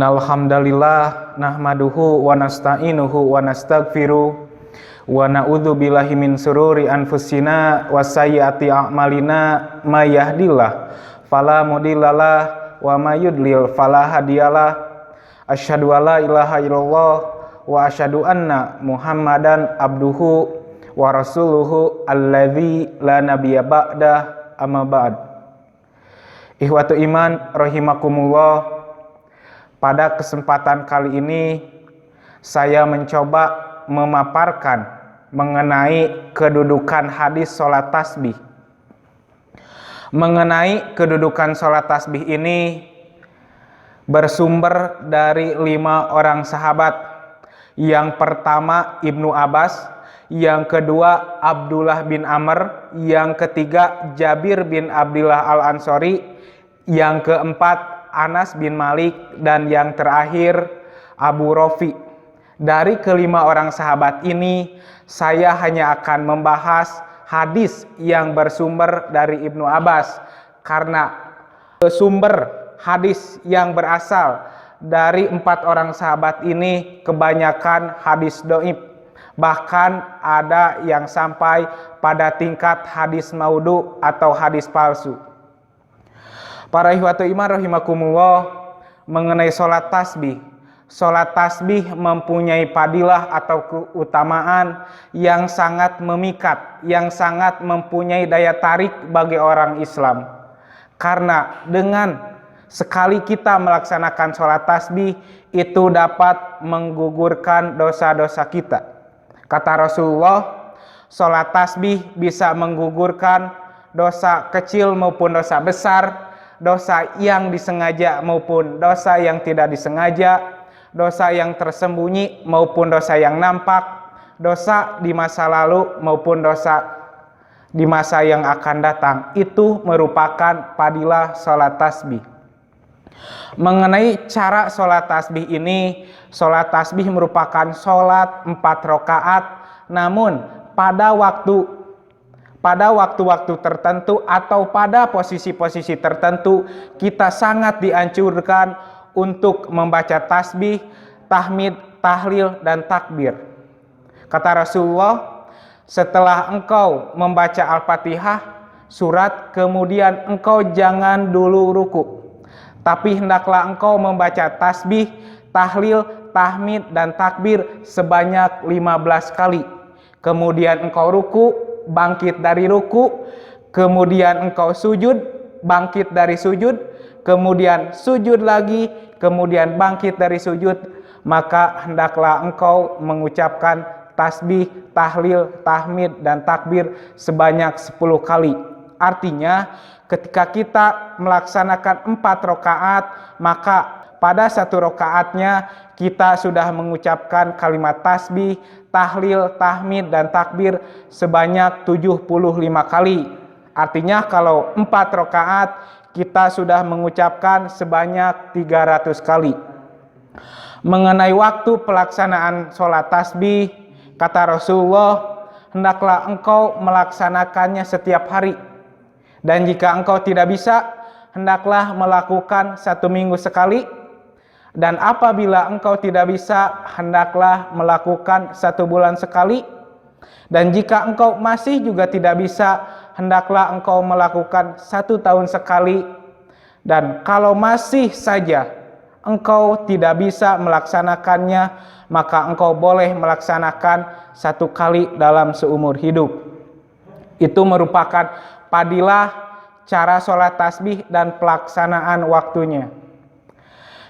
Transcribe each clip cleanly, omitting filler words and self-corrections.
Innal hamdalillah nahmaduhu wa nasta'inuhu wa nastaghfiruh wa na'udzu billahi min sururi anfusina wa sayyiati a'malina may yahdihillahu fala mudhillalah wa may yudlil fala hadiyalah. Asyhadu alla ilaha illallah wa asyhadu anna Muhammadan abduhu wa rasuluhu alladzi la nabiyya ba'dah, amma ba'd. Ikhwatu iman rahimakumullah. Pada kesempatan kali ini saya mencoba memaparkan mengenai kedudukan hadis sholat tasbih. Mengenai kedudukan sholat tasbih ini bersumber dari 5 orang sahabat. Yang pertama Ibnu Abbas, yang kedua Abdullah bin Amr, yang ketiga Jabir bin Abdullah al-Ansori, yang keempat Anas bin Malik, dan yang terakhir Abu Rafi. Dari kelima orang sahabat ini saya hanya akan membahas hadis yang bersumber dari Ibnu Abbas, karena sumber hadis yang berasal dari 4 orang sahabat ini kebanyakan hadis dhaif, bahkan ada yang sampai pada tingkat hadis maudhu atau hadis palsu. Para ikhwatu iman rahimakumullah, mengenai sholat tasbih. Sholat tasbih mempunyai fadilah atau keutamaan yang sangat memikat, yang sangat mempunyai daya tarik bagi orang Islam. Karena dengan sekali kita melaksanakan sholat tasbih, itu dapat menggugurkan dosa-dosa kita. Kata Rasulullah, sholat tasbih bisa menggugurkan dosa kecil maupun dosa besar, dosa yang disengaja maupun dosa yang tidak disengaja, dosa yang tersembunyi maupun dosa yang nampak, dosa di masa lalu maupun dosa di masa yang akan datang. Itu merupakan fadilah sholat tasbih. Mengenai cara sholat tasbih ini, sholat tasbih merupakan sholat 4 rakaat, namun pada waktu-waktu tertentu atau pada posisi-posisi tertentu kita sangat dianjurkan untuk membaca tasbih, tahmid, tahlil, dan takbir. Kata Rasulullah, setelah engkau membaca Al-Fatihah surat, kemudian engkau jangan dulu ruku, tapi hendaklah engkau membaca tasbih, tahlil, tahmid, dan takbir sebanyak 15 kali. Kemudian engkau ruku, bangkit dari ruku, kemudian engkau sujud, bangkit dari sujud, kemudian sujud lagi, kemudian bangkit dari sujud, maka hendaklah engkau mengucapkan tasbih, tahlil, tahmid, dan takbir sebanyak 10 kali. Artinya ketika kita melaksanakan 4 rakaat, maka pada 1 rakaatnya kita sudah mengucapkan kalimat tasbih, tahlil, tahmid, dan takbir sebanyak 75 kali. Artinya kalau 4 rakaat kita sudah mengucapkan sebanyak 300 kali. Mengenai waktu pelaksanaan sholat tasbih, kata Rasulullah, hendaklah engkau melaksanakannya setiap hari. Dan jika engkau tidak bisa, hendaklah melakukan 1 minggu sekali. Dan apabila engkau tidak bisa, hendaklah melakukan 1 bulan sekali. Dan jika engkau masih juga tidak bisa, hendaklah engkau melakukan 1 tahun sekali. Dan kalau masih saja engkau tidak bisa melaksanakannya, maka engkau boleh melaksanakan 1 kali dalam seumur hidup. Itu merupakan fadilah cara sholat tasbih dan pelaksanaan waktunya.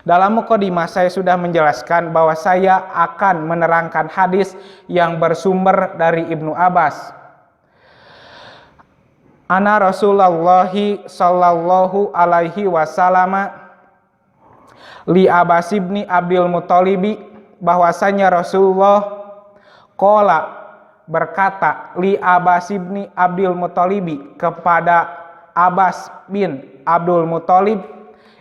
Dalam mukadimah saya sudah menjelaskan bahwa saya akan menerangkan hadis yang bersumber dari Ibnu Abbas. Ana Rasulullahi sallallahu alaihi wasallam li Abbas ibni Abdul Muttalibi, bahwasanya Rasulullah qala berkata li Abbas ibni Abdul Muttalibi kepada Abbas bin Abdul Muttalib,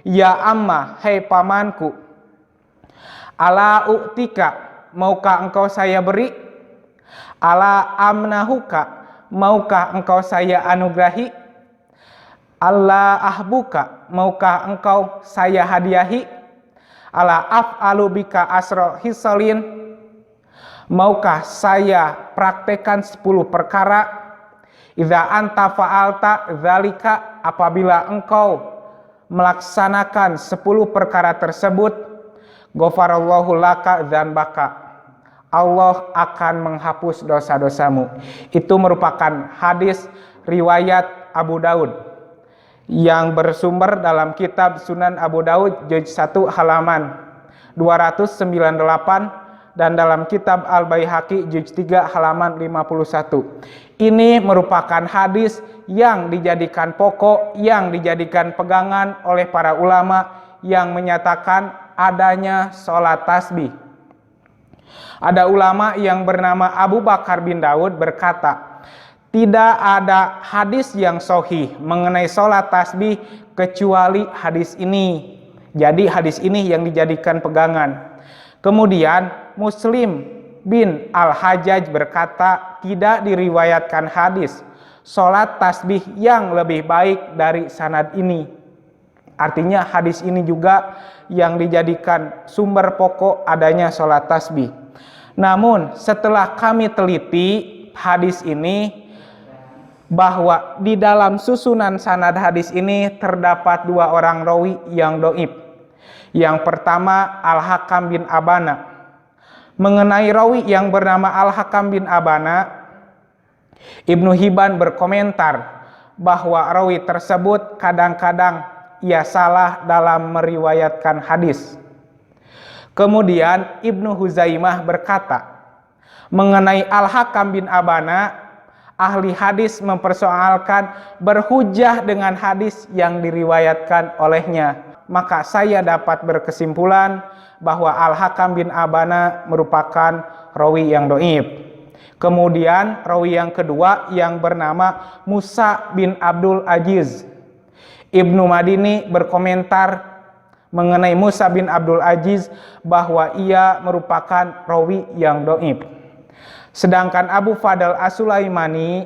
ya amma, hai pamanku, ala u'tika, maukah engkau saya beri, ala amnahuka, maukah engkau saya anugerahi, Allah ahbuka, maukah engkau saya hadiahi, Ala af'alu bika asro hisalin, maukah saya praktekkan 10 perkara? Idza anta fa'alta dzalika, apabila engkau melaksanakan 10 perkara tersebut, ghafarallahu laka dzanbaka, Allah akan menghapus dosa-dosamu. Itu merupakan hadis riwayat Abu Daud yang bersumber dalam kitab Sunan Abu Daud juz 1 halaman 298 dan dalam kitab Al-Baihaqi juz 3 halaman 51. Ini merupakan hadis yang dijadikan pokok, yang dijadikan pegangan oleh para ulama yang menyatakan adanya sholat tasbih. Ada ulama yang bernama Abu Bakar bin Daud berkata, tidak ada hadis yang sahih mengenai sholat tasbih kecuali hadis ini. Jadi hadis ini yang dijadikan pegangan. Kemudian Muslim bin Al-Hajjaj berkata, tidak diriwayatkan hadis sholat tasbih yang lebih baik dari sanad ini. Artinya hadis ini juga yang dijadikan sumber pokok adanya sholat tasbih. Namun setelah kami teliti hadis ini, bahwa di dalam susunan sanad hadis ini terdapat 2 orang rawi yang dhaif. Yang pertama Al-Hakam bin Abana. Mengenai rawi yang bernama Al-Hakam bin Abana, Ibnu Hibban berkomentar bahwa rawi tersebut kadang-kadang ia salah dalam meriwayatkan hadis. Kemudian Ibnu Huzaimah berkata, mengenai Al-Hakam bin Abana, ahli hadis mempersoalkan berhujjah dengan hadis yang diriwayatkan olehnya. Maka saya dapat berkesimpulan bahwa Al-Hakam bin Abana merupakan rawi yang dhaif. Kemudian rawi yang kedua yang bernama Musa bin Abdul Aziz. Ibnu Madini berkomentar mengenai Musa bin Abdul Aziz bahwa ia merupakan rawi yang dhaif. Sedangkan Abu Fadl As-Sulaimani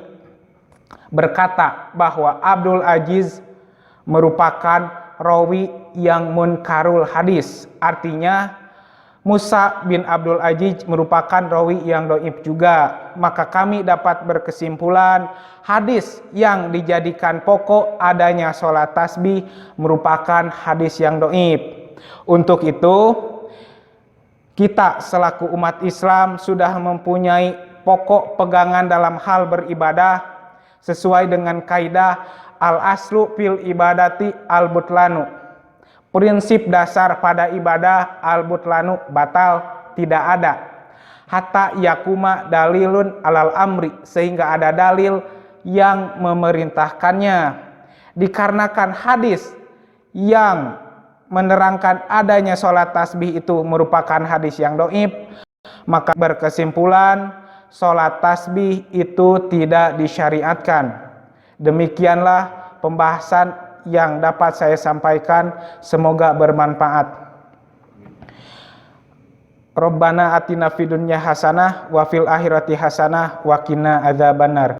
berkata bahwa Abdul Aziz merupakan rawi yang munkarul hadis. Artinya Musa bin Abdul Aziz merupakan rawi yang dhaif juga. Maka kami dapat berkesimpulan hadis yang dijadikan pokok adanya sholat tasbih merupakan hadis yang dhaif. Untuk itu kita selaku umat Islam sudah mempunyai pokok pegangan dalam hal beribadah sesuai dengan kaidah al-aslu fil ibadati al-butlanu. Prinsip dasar pada ibadah al-butlanu, batal, tidak ada. Hatta yakuma dalilun alal amri, sehingga ada dalil yang memerintahkannya. Dikarenakan hadis yang menerangkan adanya sholat tasbih itu merupakan hadis yang dhaif, maka berkesimpulan sholat tasbih itu tidak disyariatkan. Demikianlah pembahasan yang dapat saya sampaikan, semoga bermanfaat. Rabbana atina fid dunya hasanah wa fil akhirati hasanah wa qina adzabannar.